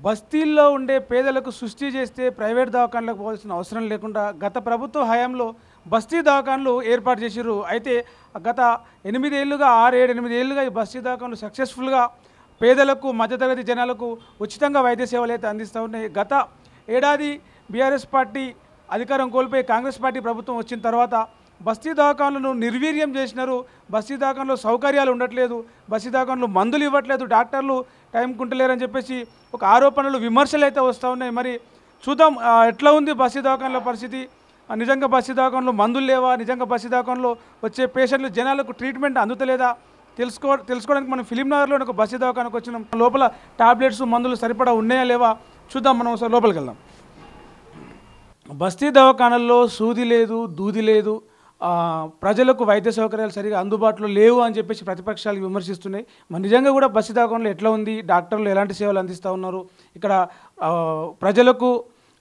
బస్తీల్లో ఉండే పేదలకు సృష్టి చేస్తే ప్రైవేట్ దవాఖానలకు పోవాల్సిన అవసరం లేకుండా గత ప్రభుత్వ హయాంలో బస్తీ దవాఖానలు ఏర్పాటు చేసిర్రు. అయితే గత 8 ఏళ్ళుగా 6, 7, 8 ఏళ్ళుగా ఈ బస్తీ దవాఖానలు సక్సెస్ఫుల్గా పేదలకు మధ్యతరగతి జనాలకు ఉచితంగా వైద్య సేవలు అయితే అందిస్తూ ఉన్నాయి. గత ఏడాది బీఆర్ఎస్ పార్టీ అధికారం కోల్పోయి కాంగ్రెస్ పార్టీ ప్రభుత్వం వచ్చిన తర్వాత బస్తీ దవాఖానలను నిర్వీర్యం చేసినారు. బస్తీ దవాఖానలో సౌకర్యాలు ఉండట్లేదు, బస్తీ దవాఖానలో మందులు ఇవ్వట్లేదు, డాక్టర్లు టైంకి ఉంటలేరని చెప్పేసి ఒక ఆరోపణలు విమర్శలు అయితే వస్తూ ఉన్నాయి. మరి చూద్దాం ఎట్లా ఉంది బస్తీ దవాఖానల పరిస్థితి. నిజంగా బస్తీ దవాఖానలో మందులు లేవా, నిజంగా బస్తీ దవాఖానలో వచ్చే పేషెంట్లు జనాలకు ట్రీట్మెంట్ అందుతలేదా తెలుసుకోవడానికి మనం ఫిలింనగర్లో ఒక బస్తీ దవాఖానకు వచ్చినాం. లోపల టాబ్లెట్స్ మందులు సరిపడా ఉన్నాయా లేవా చూద్దాం. మనం ఒకసారి లోపలికి వెళ్దాం. బస్తీ దవాఖానల్లో సూది లేదు, దూది లేదు, ప్రజలకు వైద్య సౌకర్యాలు సరిగా అందుబాటులో లేవు అని చెప్పేసి ప్రతిపక్షాలు విమర్శిస్తున్నాయి. మరి నిజంగా కూడా బస్తీ దవాఖానలో ఎట్లా ఉంది, డాక్టర్లు ఎలాంటి సేవలు అందిస్తూ ఉన్నారు, ఇక్కడ ప్రజలకు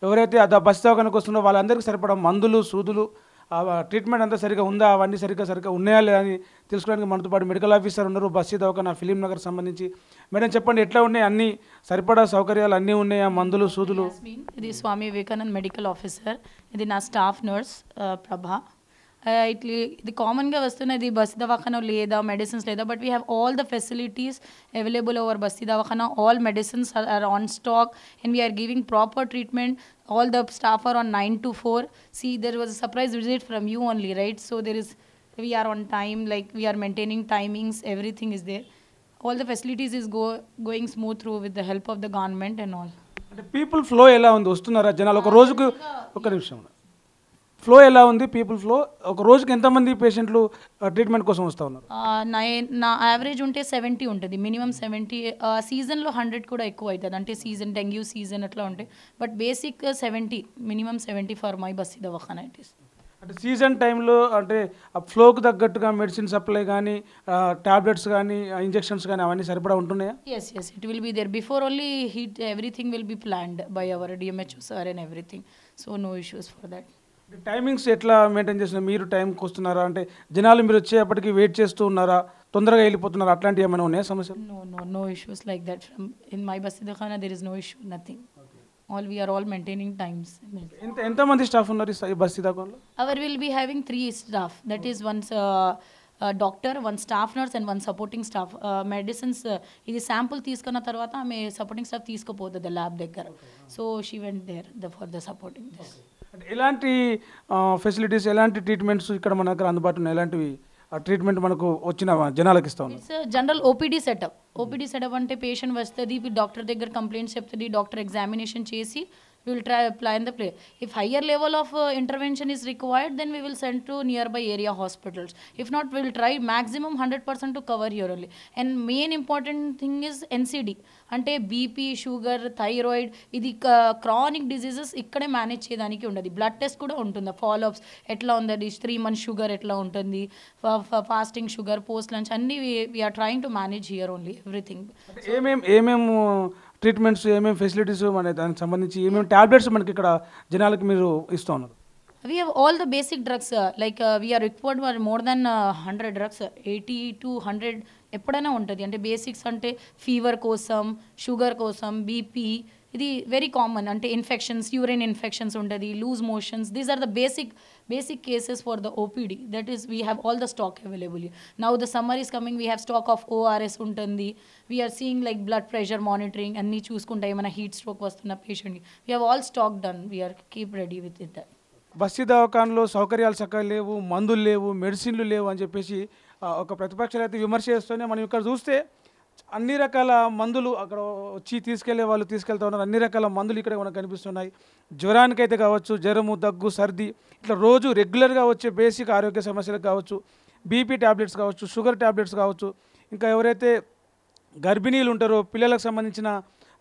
ఎవరైతే బస్తీ దవాఖానకు వస్తున్నారో వాళ్ళందరికీ సరిపడా మందులు, సూదులు, ట్రీట్మెంట్ అంతా సరిగా ఉందా, అవన్నీ సరిగ్గా ఉన్నాయా లేదా అని తెలుసుకోవడానికి మనతో పాటు మెడికల్ ఆఫీసర్ ఉన్నారు బస్తీ దవాఖాన ఫిలింనగర్ సంబంధించి. మేడం చెప్పండి, ఎట్లా ఉన్నాయి, అన్ని సరిపడా సౌకర్యాలు అన్నీ ఉన్నాయా, మందులు, సూదులు? ఇది స్వామి వివేకానంద్ మెడికల్ ఆఫీసర్, ఇది నా స్టాఫ్ నర్స్ ప్రభా. ఇది కామన్గా వస్తున్నది బస్తీ దవాఖానా లేదా మెడిసిన్స్ లేదా, but we have all the facilities available over Basti Dawakhana. All medicines are on stock and we're giving proper treatment. All the staff are on 9 to 4. See, there was a surprise visit from you only, right? So we are on time, like we are maintaining timings, everything is there. All the facilities is going smooth through with the help of the government and all. People flow ఎలా ఉంది, వస్తున్నారా జనాలు? ఒక రోజుకు ఒక నిమిషం, flow ఎలా ఉంది, పీపుల్ ఫ్లో? ఒక రోజుకి ఎంతమంది పేషెంట్లు ట్రీట్మెంట్ కోసం వస్తూ ఉన్నారు? నా యావరేజ్ ఉంటే 70 ఉంటుంది, మినిమం 70. సీజన్లో 100 కూడా ఎక్కువ అవుతుంది, అంటే సీజన్ డెంగ్యూ సీజన్ అట్లా ఉంటాయి. But basic 70, minimum 70 for my Basti Dawakhana it is. అంటే సీజన్ టైంలో అంటే ఆ ఫ్లోకి తగ్గట్టుగా మెడిసిన్ సప్లై కానీ, టాబ్లెట్స్ కానీ, ఇంజెక్షన్స్ కానీ అవన్నీ సరిపడా ఉంటున్నాయా? Yes it will be there. Before only everything will be planned by our DMHO sir and everything. So no issues for that. Timings ఎట్లా మెయింటైన్ చేస్తున్నారు? మీరు టైంకి వస్తున్నారా, అంటే జనాలు మీరు వచ్చేప్పటికి వెయిట్ చేస్తూ ఉన్నారా, తొందరగా వెళ్ళిపోతున్నారా, అట్లాంటివి ఏమైనా ఉన్నాయా సమస్యలు? No issues like that. In my Basti Dawakhana there is no issue, nothing. We are all maintaining times. ఎంతమంది స్టాఫ్ ఉన్నారు ఈ బస్తీ దవాఖానలో? Our will be having 3 staff. That is one doctor, one staff nurse and one supporting staff. Medicines ఇది sample తీసుకున్న తర్వాత ఆమె supporting staff తీసుకుపోతుంది lab దగ్గర. So she went there for the supporting this. ఎలాంటి ఫెసిలిటీస్, ఎలాంటి ట్రీట్మెంట్స్ ఇక్కడ మన దగ్గర అందుబాటులో ఉన్నాయి? ఎలాంటివి ట్రీట్మెంట్ మనకు వచ్చిన జనాలకు ఇస్తా ఉన్నాం? It's general OPD setup. OPD setup అంటే పేషెంట్ వస్తుంది, డాక్టర్ దగ్గర కంప్లైంట్స్ చెప్తుంది, డాక్టర్ ఎగ్జామినేషన్ చేసి we will try apply in the play. If higher level of intervention is required, then we will send to nearby area hospitals. If not, we will try maximum 100% to cover here only. And main important thing is NCD, అంటే BP, sugar, thyroid, ఇది chronic diseases ఇక్కడే manage చేయడానికి ఉండదు. Blood test కూడా ఉంటుంది, follow-ups ఎట్లా ఉంది, 3 months sugar ఎట్లా ఉంటుంది, ఫాస్టింగ్ షుగర్, పోస్ట్ లంచ్, అన్నీ we are trying to manage here only everything. ఏమేమి ట్రీట్మెంట్స్, ఏమేమి ఫెసిలిటీస్, మన దానికి సంబంధించి ఏమేమి టాబ్లెట్స్ మనకి ఇక్కడ జనాలకి మీరు ఇస్తూ ఉన్నారు? We have all the basic drugs, like we are required for more than 100 drugs, 80 to 100 ఎప్పుడైనా ఉంటుంది. అంటే బేసిక్స్ అంటే ఫీవర్ కోసం, షుగర్ కోసం, బీపీ, ఇది వెరీ కామన్. అంటే ఇన్ఫెక్షన్స్, యూరిన్ ఇన్ఫెక్షన్స్ ఉంటుంది, loose motions, these are the basic cases for the OPD. That is, we have all the stock available. Now the summer is coming, we have stock of ORS ఉంటుంది. We are seeing like blood pressure monitoring, అన్నీ చూసుకుంటాయి. ఏమైనా heat stroke వస్తున్న పేషెంట్కి we have all stock done. We are keep ready with it. బస్తీ దవాఖానలో సౌకర్యాలు చక్కగా లేవు, మందులు లేవు, మెడిసిన్లు లేవు అని చెప్పేసి ఒక ప్రతిపక్షాలు అయితే విమర్శ చేస్తూనే మనం ఇక్కడ చూస్తే అన్ని రకాల మందులు అక్కడ వచ్చి తీసుకెళ్లే వాళ్ళు తీసుకెళ్తా ఉన్నారు. అన్ని రకాల మందులు ఇక్కడ మనకు కనిపిస్తున్నాయి. జ్వరానికైతే కావచ్చు, జ్వరము, దగ్గు, సర్ది, ఇట్లా రోజు రెగ్యులర్గా వచ్చే బేసిక్ ఆరోగ్య సమస్యలకు కావచ్చు, బీపీ ట్యాబ్లెట్స్ కావచ్చు, షుగర్ ట్యాబ్లెట్స్ కావచ్చు, ఇంకా ఎవరైతే గర్భిణీలు ఉంటారో పిల్లలకు సంబంధించిన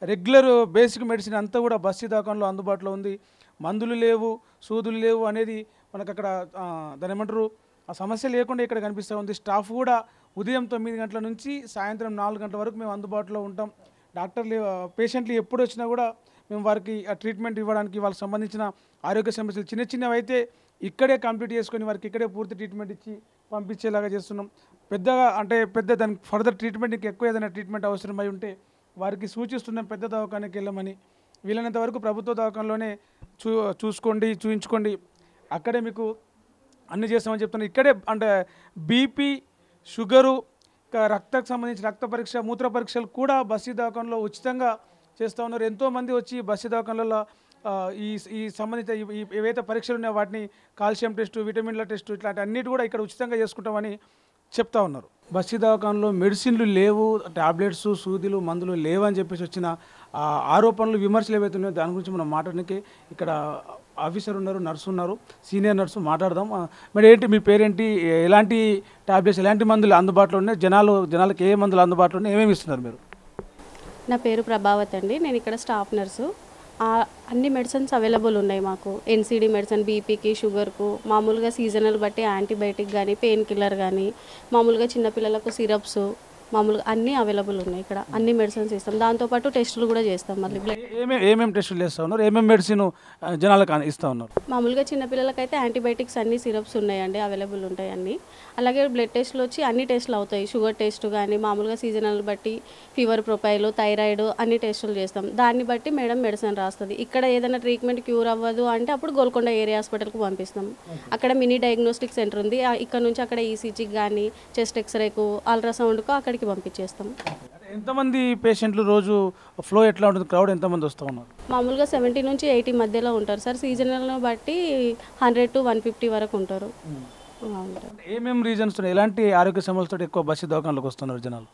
రెగ్యులర్ బేసిక్ మెడిసిన్ అంతా కూడా బస్తీ దవాఖానలో అందుబాటులో ఉంది. మందులు లేవు, సూదులు లేవు అనేది మనకు అక్కడ దాని ఏమంటారు ఆ సమస్య లేకుండా ఇక్కడ కనిపిస్తూ ఉంది. స్టాఫ్ కూడా ఉదయం 9 గంటల నుంచి సాయంత్రం 4 గంటల వరకు మేము అందుబాటులో ఉంటాం. డాక్టర్లు పేషెంట్లు ఎప్పుడు వచ్చినా కూడా మేము వారికి ఆ ట్రీట్మెంట్ ఇవ్వడానికి, వాళ్ళకి సంబంధించిన ఆరోగ్య సమస్యలు చిన్నవి అయితే ఇక్కడే కంప్లీట్ చేసుకొని వారికి ఇక్కడే పూర్తి ట్రీట్మెంట్ ఇచ్చి పంపించేలాగా చేస్తున్నాం. పెద్దగా అంటే దానికి ఫర్దర్ ట్రీట్మెంట్ ఇంకా ఎక్కువ ఏదైనా ట్రీట్మెంట్ అవసరమై ఉంటే వారికి సూచిస్తున్నాం పెద్ద దవాఖానకి వెళ్ళమని. వీలైనంత వరకు ప్రభుత్వ దవాఖానలోనే చూసుకోండి, చూయించుకోండి, అక్కడే మీకు అన్ని చేస్తామని చెప్తున్నాను. ఇక్కడే అంటే బీపీ, షుగరు, రక్తకు సంబంధించిన రక్త పరీక్ష, మూత్ర పరీక్షలు కూడా బస్తీ దవాఖానలో ఉచితంగా చేస్తూ ఉన్నారు. ఎంతోమంది వచ్చి బస్తీ దవాఖానలలో ఈ ఈ సంబంధిత ఏవైతే పరీక్షలు ఉన్నాయో వాటిని కాల్షియం టెస్టు, విటమిన్ల టెస్టు ఇట్లాంటి అన్నిటి కూడా ఇక్కడ ఉచితంగా చేసుకుంటామని చెప్తా ఉన్నారు. బస్తీ దవాఖానలో మెడిసిన్లు లేవు, టాబ్లెట్స్, సూదులు, మందులు లేవు అని చెప్పేసి వచ్చిన ఆరోపణలు, విమర్శలు ఏవైతే ఉన్నాయో దాని గురించి మనం మాట్లాడడానికి ఇక్కడ ఆఫీసర్ ఉన్నారు, నర్సు ఉన్నారు, సీనియర్ నర్సు మాట్లాడదాం. మరి ఏంటి మీ పేరేంటి, ఎలాంటి టాబ్లెట్స్, ఎలాంటి మందులు అందుబాటులో ఉన్నాయి, జనాలకు ఏ మందులు అందుబాటులో ఉన్నాయి, ఏమేమి ఇస్తున్నారు మీరు? నా పేరు ప్రభావత్ అండి. నేను ఇక్కడ స్టాఫ్ నర్సు. అన్ని మెడిసిన్స్ అవైలబుల్ ఉన్నాయి మాకు. ఎన్సీడీ మెడిసిన్ బీపీకి, షుగర్కు, మామూలుగా సీజనల్ బట్టి యాంటీబయాటిక్ కానీ, పెయిన్ కిల్లర్ కానీ, మామూలుగా చిన్నపిల్లలకు సిరప్స్, మామూలుగా అన్నీ అవైలబుల్ ఉన్నాయి ఇక్కడ. అన్ని మెడిసిన్స్ ఇస్తాం, దాంతోపాటు టెస్టులు కూడా చేస్తాం. మళ్ళీ ఏమేమి టెస్టులు చేస్తూ ఉన్నారు, ఏమేమి మెడిసిన్ జనాలకు ఇస్తూ ఉన్నారు? మామూలుగా చిన్నపిల్లలకైతే యాంటీబయాటిక్స్ అన్ని సిరప్స్ ఉన్నాయండి, అవైలబుల్ ఉంటాయి అన్నీ. అలాగే బ్లడ్ టెస్టులు వచ్చి అన్ని టెస్టులు అవుతాయి. షుగర్ టెస్ట్ కానీ, మామూలుగా సీజనల్ బట్టి ఫీవర్ ప్రొఫైల్, థైరాయిడ్ అన్ని టెస్టులు చేస్తాం. దాన్ని బట్టి మేడం మెడిసిన్ రాస్తుంది. ఇక్కడ ఏదైనా ట్రీట్మెంట్ క్యూర్ అవ్వదు అంటే అప్పుడు గోల్కొండ ఏరియా హాస్పిటల్కి పంపిస్తాం. అక్కడ మినీ డయాగ్నోస్టిక్ సెంటర్ ఉంది. ఇక్కడ నుంచి అక్కడ ఈసీజీకి కానీ, చెస్ట్ ఎక్స్రేకు, అల్ట్రాసౌండ్కు అక్కడికి పంపించేస్తాం. ఎంతమంది పేషెంట్లు రోజు ఫ్లో ఎట్లా ఉంటుంది, క్రౌడ్ ఎంతమంది వస్తూ ఉన్నారు? మామూలుగా 70 నుంచి 80 మధ్యలో ఉంటారు సార్. సీజనల్ను బట్టి 100 to 150 వరకు ఉంటారు. ఏమేమి రీజన్స్, ఎలాంటి ఆరోగ్య సమస్యలతో ఎక్కువ బస్సు దవాఖానలోకి వస్తున్నారు జనాలు?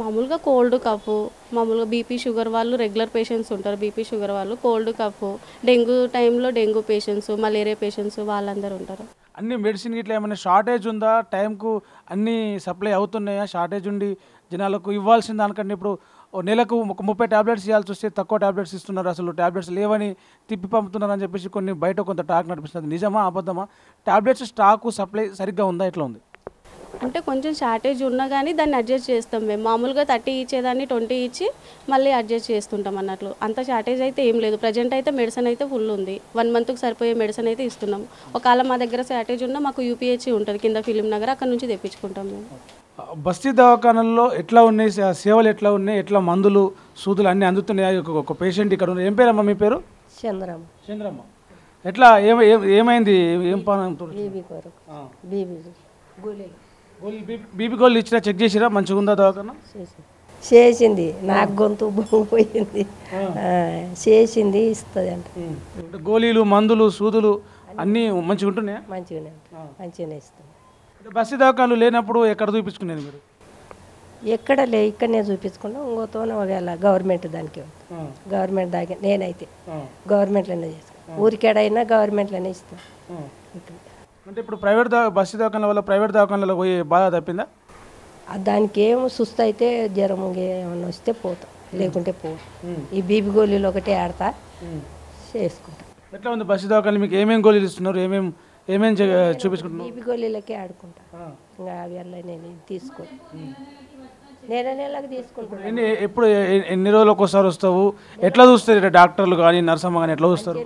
మామూలుగా కోల్డ్ కఫ్, మామూలుగా బీపీ షుగర్ వాళ్ళు రెగ్యులర్ పేషెంట్స్ ఉంటారు. బీపీ షుగర్ వాళ్ళు, కోల్డ్ కఫ్, డెంగ్యూ టైంలో డెంగ్యూ పేషెంట్స్, మలేరియా పేషెంట్స్ వాళ్ళందరూ ఉంటారు. అన్ని మెడిసిన్ ఇట్లా ఏమైనా షార్టేజ్ ఉందా, టైంకు అన్నీ సప్లై అవుతున్నాయా, షార్టేజ్ ఉండి జనాలకు ఇవ్వాల్సిన దానికంటే ఇప్పుడు నెలకు ఒక 30 టాబ్లెట్స్ ఇవ్వాల్సి వస్తే తక్కువ టాబ్లెట్స్ ఇస్తున్నారు, అసలు టాబ్లెట్స్ లేవని తిప్పి పంపుతున్నారు అని చెప్పేసి కొన్ని బయట కొంత టాక్ నడిపిస్తుంది. నిజమా అబద్ధమా? టాబ్లెట్స్ స్టాకు సప్లై సరిగ్గా ఉందా, ఎట్లా ఉంది? అంటే కొంచెం షార్టేజ్ ఉన్నా కానీ దాన్ని అడ్జస్ట్ చేస్తాం మేము. మామూలుగా 30 ఇచ్చేదాన్ని 20 ఇచ్చి మళ్ళీ అడ్జస్ట్ చేస్తుంటాం అన్నట్లు. అంత షార్టేజ్ అయితే ఏం లేదు. ప్రజెంట్ అయితే మెడిసిన్ అయితే ఫుల్ ఉంది. 1 మంత్కి సరిపోయే మెడిసిన్ అయితే ఇస్తున్నాం. ఒకవేళ మా దగ్గర షార్టేజ్ ఉన్నా మాకు యూపీహెచ్ ఉంటుంది కింద ఫిలిం నగర్, అక్కడ నుంచి తెప్పించుకుంటాం మేము. బస్తీ దవాఖానల్లో ఎట్లా ఉన్నాయి సేవలు, ఎట్లా ఉన్నాయి, ఎట్లా మందులు, సూదులు అన్నీ అందుతున్నాయి? ఒక పేషెంట్ ఇక్కడ ఉన్నారు. ఏం పేరమ్మా మీ పేరు? చంద్రమ్మ. చంద్రమ్మ. ఎట్లా ఏమైంది, ఏం పని? బీపీ గోళీలు ఇచ్చినా చెక్ చేసిరా, మంచిగా ఉందా దవాఖాన? చేసింది, నాకు గొంతు పోయింది, చేసింది, ఇస్తుంది అంటే. గోళీలు, మందులు, సూదులు అన్నీ మంచిగా ఉంటున్నాయా? మంచిగానే ఇస్తుంది. బస్సు దవాఖానలు లేనప్పుడు ఎక్కడ చూపించుకునేది మీరు? ఎక్కడ ఇక్కడనే చూపించుకున్నాం. ఇంకోతోనే ఒకవేళ గవర్నమెంట్ దానికి, గవర్నమెంట్ దాకా నేనైతే గవర్నమెంట్లోనే చేస్తాను. ఊరికేడైనా గవర్నమెంట్లోనే ఇస్తాను. అంటే ఇప్పుడు ప్రైవేట్ బస్సు దవాఖాన వల్ల ప్రైవేట్ దవాఖానలో పోయి బాధ తప్పిందా? దానికి ఏమో సుస్థ అయితే జ్వరం ఏమన్నా వస్తే పోతాం, లేకుంటే పోతాం. ఈ బీపీ గోళీలు ఒకటే ఆడతా చేసుకుంటాం. ఎట్లా ఉంది బస్సు దవాఖాన? మీకు ఏమేమి గోళీలు ఇస్తున్నారు, ఏమేమి చూపించుకుంటున్నారు? బీపీ గోళీలకే ఆడుకుంటా. ఇంకా అవి అలా నేను తీసుకో, నెలకు తీసుకుంటాను. ఎప్పుడు ఎన్ని రోజులకు ఒకసారి వస్తావు? ఎట్లా చూస్తారు డాక్టర్లు కానీ, నర్సమ్మ కానీ ఎట్లా చూస్తారు?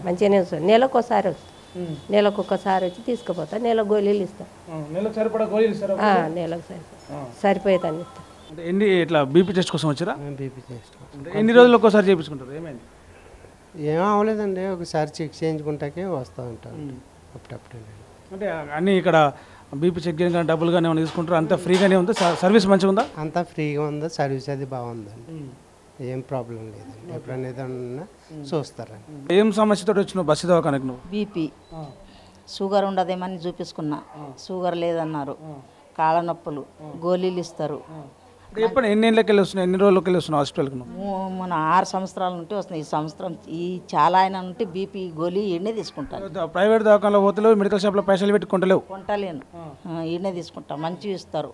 మంచిగానే చూస్తారు. నెలకు ఒకసారి వస్తుంది. నెలకు ఒకసారి వచ్చి తీసుకుపోతా. నెల గోళీలు ఇస్తాను. నెలకు సరిపడా గోళీలు ఇస్తారా? నెలకు సరిపోయేదాన్ని ఇస్తాను. ఎన్ని ఇట్లా బీపీ టెస్ట్ కోసం వచ్చారా? బీపీ టెస్ట్ ఎన్ని రోజులకు ఒకసారి చేయించుకుంటారు? ఏమైంది? ఏం అవ్వలేదండి, ఒకసారి చెక్ చేయించుకుంటాకే వస్తూ ఉంటాను అప్పుడప్పుడు. అంటే అన్నీ ఇక్కడ బీపీ చెక్ చేయడం కానీ డబ్బులు కానీ ఏమైనా తీసుకుంటారు? అంతా ఫ్రీగానే ఉందా? సర్వీస్ మంచిగా ఉందా? అంతా ఫ్రీగా ఉందా, సర్వీస్ అది బాగుందండి, ఏం ప్రాబ్లం లేదండి. ఎప్పుడైనా ఏదన్నా చూస్తారండి. ఏం సమస్యతో వచ్చినావు బస్సు దవాఖానకు నువ్వు? బీపీ, షుగర్ ఉండదేమని చూపించుకున్నా, షుగర్ లేదన్నారు. కాళ్ళ నొప్పులు, గోళీలు ఇస్తారు. ఎప్పుడు ఎన్ని ఏళ్ళకి వెళ్ళి వస్తున్నావు, ఎన్ని రోజులకి వెళ్ళి వస్తున్నావు హాస్పిటల్కి నువ్వు? మన 6 సంవత్సరాల నుండి వస్తున్నాయి. ఈ సంవత్సరం చాలా ఆయన నుండి బీపీ గోళీ ఈడనే తీసుకుంటాను. ప్రైవేట్ దవాఖానలో పోతలేవు, మెడికల్ షాప్లో పైసలు పెట్టి కొంటలేవు? కొంటలేను, ఈడనే తీసుకుంటాం. మంచిగా ఇస్తారు.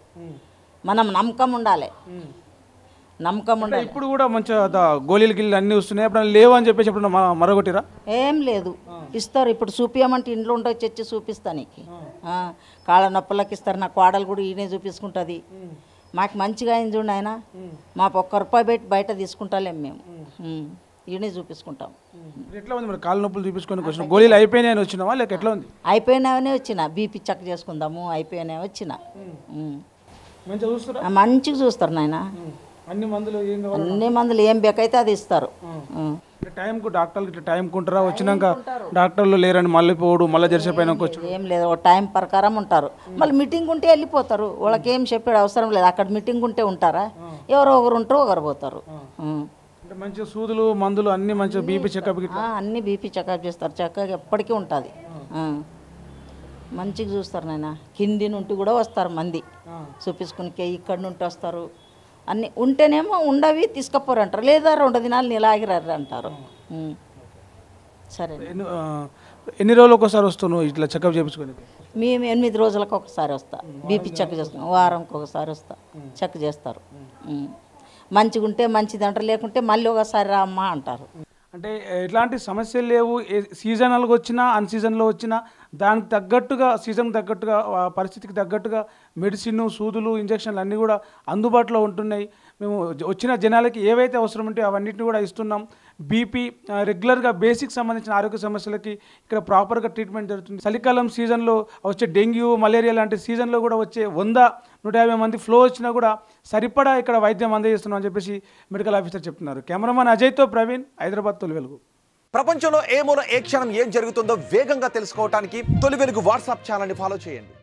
మనం నమ్మకం ఉండాలి, నమ్మకం ఉండాలి. ఇప్పుడు కూడా మంచిగా గోళీలు గిల్లు అన్నీ వస్తున్నాయి. ఎప్పుడు లేవు అని చెప్పేసి ఎప్పుడు మరగొట్టిరా? ఏం లేదు, ఇస్తారు. ఇప్పుడు చూపించమంటే ఇంట్లో ఉంటే తెచ్చి చూపిస్తాను. నీకు కాళ్ళ నొప్పులకి ఇస్తారు. నా కోడలు కూడా ఈయనే చూపించుకుంటుంది. మాకు మంచిగా అయింది చూడండి ఆయన. మాకు ₹1 పెట్టి బయట తీసుకుంటాలేం మేము, ఈయనే చూపించుకుంటాం. ఎట్లా ఉంది మరి? కాళ్ళ నొప్పులు చూపించుకొని వచ్చిన గోళీలు అయిపోయినాయని వచ్చినావా లేక ఎట్లా ఉంది? అయిపోయినావనే వచ్చిన. బీపీ చెక్ చేసుకుందాము అయిపోయినా వచ్చిన. మంచిగా చూస్తారా? మంచిగా చూస్తారు నాయన. అన్ని మందులు ఏం కావాలి అన్ని మందులు ఏం బెకైతే అది ఇస్తారు. టైంకు డాక్టర్లు ఇట్లా టైంకు ఉంటారా? వచ్చినాక డాక్టర్లు లేరని మళ్ళీ పోడు, మళ్ళీ జరిసిపోయినాక వచ్చి ఏం లేదు, ఒక టైం ప్రకారం ఉంటారు. మళ్ళీ మీటింగ్ ఉంటే వెళ్ళిపోతారు. వాళ్ళకి ఏం చెప్పాడు అవసరం లేదు. అక్కడ మీటింగ్ ఉంటే ఉంటారా? ఎవరో ఒకరు ఉంటారు, ఒకరు పోతారు. అంటే మంచిగా సూదులు మందులు అన్ని మంచిగా బీపీ చెకప్ అన్ని బీపీ చెకప్ చేస్తారు. చెకప్ ఎప్పటికీ ఉంటుంది. మంచిగా చూస్తారు నాయన. కింది నుండి కూడా వస్తారు మంది చూపించుకుని, ఇక్కడ నుండి వస్తారు. అన్నీ ఉంటేనేమో ఉండవి తీసుకపోరు అంటారు, లేదా 2 దినాలు నీలాగిరారు అంటారు. సరే. ఎన్ని రోజులు ఒకసారి వస్తాను ఇట్లా చెకప్ చేయించుకొని? మేము 8 రోజులకు ఒకసారి వస్తా. బీపీ చెక్ చేస్తాం. వారంకి ఒకసారి వస్తా, చెక్ చేస్తారు. మంచిగా ఉంటే మంచిది అంటారు, లేకుంటే మళ్ళీ ఒకసారి రామ్మా అంటారు. అంటే ఎట్లాంటి సమస్యలు లేవు, సీజనల్గా వచ్చినా అన్ సీజన్లో వచ్చినా దానికి తగ్గట్టుగా సీజన్కి తగ్గట్టుగా పరిస్థితికి తగ్గట్టుగా మెడిసిన్, సూదులు, ఇంజక్షన్లు అన్నీ కూడా అందుబాటులో ఉంటున్నాయి. మేము వచ్చిన జనాలకి ఏవైతే అవసరం ఉంటే అవన్నిటిని కూడా ఇస్తున్నాం. బీపీ రెగ్యులర్గా బేసిక్ సంబంధించిన ఆరోగ్య సమస్యలకి ఇక్కడ ప్రాపర్గా ట్రీట్మెంట్ జరుగుతుంది. చలికాలం సీజన్లో వచ్చే డెంగ్యూ, మలేరియా లాంటి సీజన్లో కూడా వచ్చే 100-150 మంది ఫ్లో వచ్చినా కూడా సరిపడా ఇక్కడ వైద్యం అందజేస్తున్నాం అని చెప్పేసి మెడికల్ ఆఫీసర్ చెప్తున్నారు. కెమెరామాన్ అజయ్తో ప్రవీణ్, హైదరాబాద్ తొలి వెలుగు. ప్రపంచంలో ఏ మూల ఏ క్షణం ఏం జరుగుతుందో వేగంగా తెలుసుకోవడానికి తొలి వెలుగు వాట్సాప్ ఛానల్ని ఫాలో చేయండి.